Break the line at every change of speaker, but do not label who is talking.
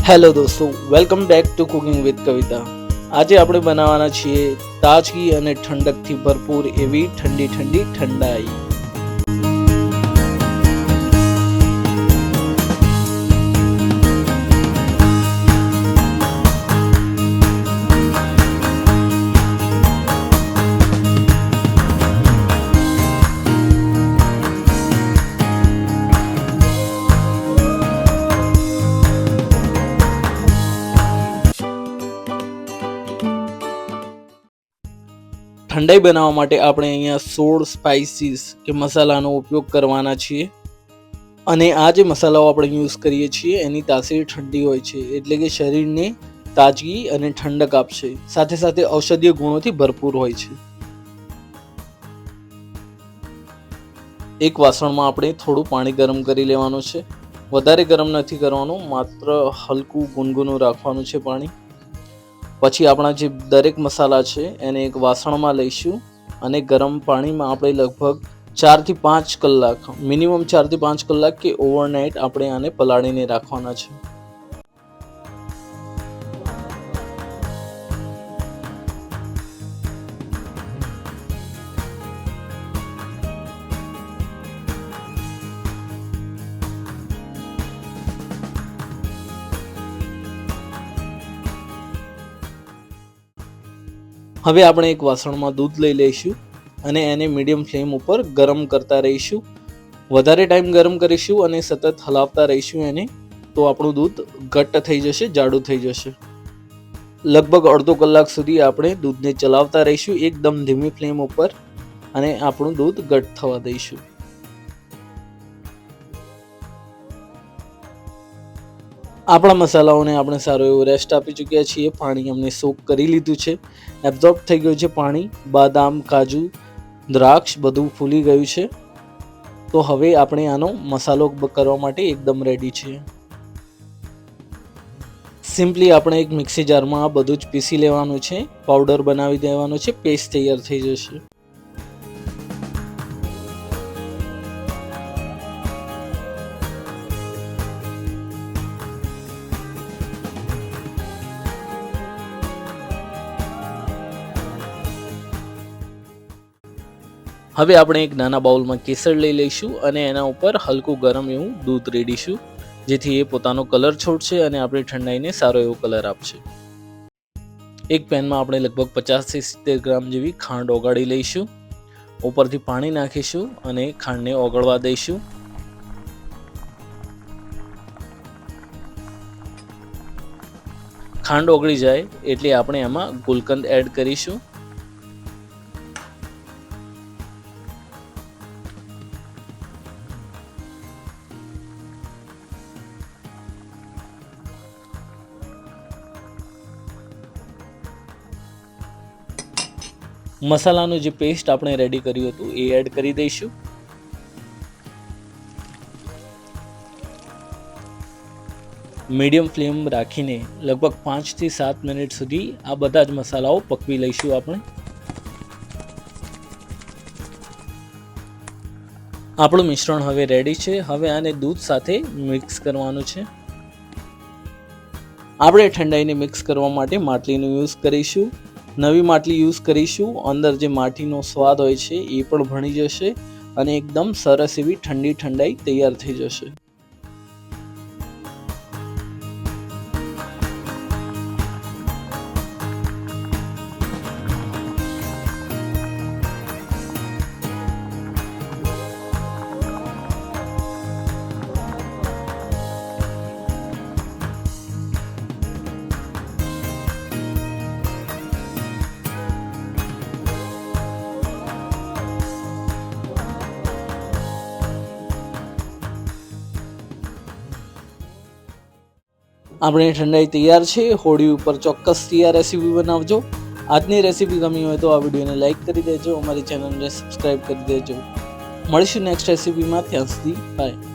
Hello દોસ્તો, welcome back to cooking with Kavita. આજે આપણે બનાવવાના છીએ તાજગી અને ઠંડકથી ભરપૂર એવી ઠંડી ઠંડી ઠંડાઈ. ઠંડાઈ બનાવવા માટે આપણે અહીંયા 16 સ્પાઇસીસ કે મસાલાનો ઉપયોગ કરવાના છીએ. અને આ જે મસાલાઓ આપણે યુઝ કરીએ છીએ એની તાસીર ઠંડી હોય છે, એટલે કે શરીરને તાજગી અને ઠંડક આપશે. સાથે સાથે ઔષધીય ગુણોથી ભરપૂર હોય છે. એક વાસણમાં આપણે થોડું પાણી ગરમ કરી લેવાનું છે. વધારે ગરમ નથી કરવાનું, માત્ર હલકું ગુનગુનું રાખવાનું છે પાણી. પછી આપણા જે દરેક મસાલા છે એને એક વાસણમાં લઈશું અને ગરમ પાણીમાં આપણે લગભગ 4 થી 5 કલાક, મિનિમમ 4 થી 5 કલાક કે ઓવરનાઇટ આપણે આને પલાળીને રાખવાના છે. હવે આપણે એક વાસણમાં દૂધ લઈ લઈશું અને એને મીડિયમ ફ્લેમ ઉપર ગરમ કરતા રહીશું. વધારે ટાઈમ ગરમ કરીશું અને સતત હલાવતા રહીશું એને, તો આપણું દૂધ ઘટ્ટ થઈ જશે, જાડું થઈ જશે. લગભગ અડધો કલાક સુધી આપણે દૂધને ચલાવતા રહીશું એકદમ ધીમી ફ્લેમ ઉપર, અને આપણું દૂધ ઘટ્ટ થવા દઈશું. આપણા મસાલાઓને આપણે સારો એવો રેસ્ટ આપી ચૂક્યા છીએ. પાણી અમને સોક કરી લીધું છે, એબ્ઝોર્બ થઈ ગયું છે પાણી. બદામ, કાજુ, દ્રાક્ષ બધું ફૂલી ગયું છે. તો હવે આપણે આનો મસાલો કરવા માટે એકદમ રેડી છીએ. સિમ્પલી આપણે એક મિક્સી જારમાં આ બધું જ પીસી લેવાનું છે, પાવડર બનાવી દેવાનો છે, પેસ્ટ તૈયાર થઈ જશે. હવે આપણે એક નાના બાઉલમાં કેસર લઈ લઈશું અને એના ઉપર હલકું ગરમ એવું દૂધ રેડીશું, જેથી એ પોતાનો કલર છોડશે અને આપણી ઠંડાઈને સારો એવો કલર આપશે. એક પેનમાં આપણે લગભગ 50 થી 70 ગ્રામ જેવી ખાંડ ઓગાળી લઈશું. ઉપરથી પાણી નાખીશું અને ખાંડને ઓગળવા દઈશું. ખાંડ ઓગળી જાય એટલે આપણે એમાં ગુલકંદ એડ કરીશું. મસાલાનું જે પેસ્ટ આપણે રેડી કર્યું હતું એ એડ કરી દઈશું. મીડિયમ ફ્લેમ રાખીને લગભગ 5 થી 7 મિનિટ સુધી આ બધા જ મસાલાઓ પકવી લઈશું આપણે. આપણું મિશ્રણ હવે રેડી છે. હવે આને દૂધ સાથે મિક્સ કરવાનું છે. આપણે ઠંડાઈને મિક્સ કરવા માટે માટલીનો યુઝ કરીશું. નવી માટલી યુઝ કરીશું. અંદર જે માટીનો સ્વાદ હોય છે એ પણ ભળી જશે અને એકદમ સરસ એવી ઠંડી ઠંડાઈ તૈયાર થઈ જશે. આપણી ઠંડાઈ તૈયાર છે. હોળી ઉપર ચોક્કસથી આ રેસીપી બનાવજો. આજની રેસીપી ગમી હોય તો આ વિડીયોને લાઈક કરી દેજો, અમારી ચેનલને સબસ્ક્રાઈબ કરી દેજો. મળીશું નેક્સ્ટ રેસીપીમાં. ત્યાં સુધી બાય.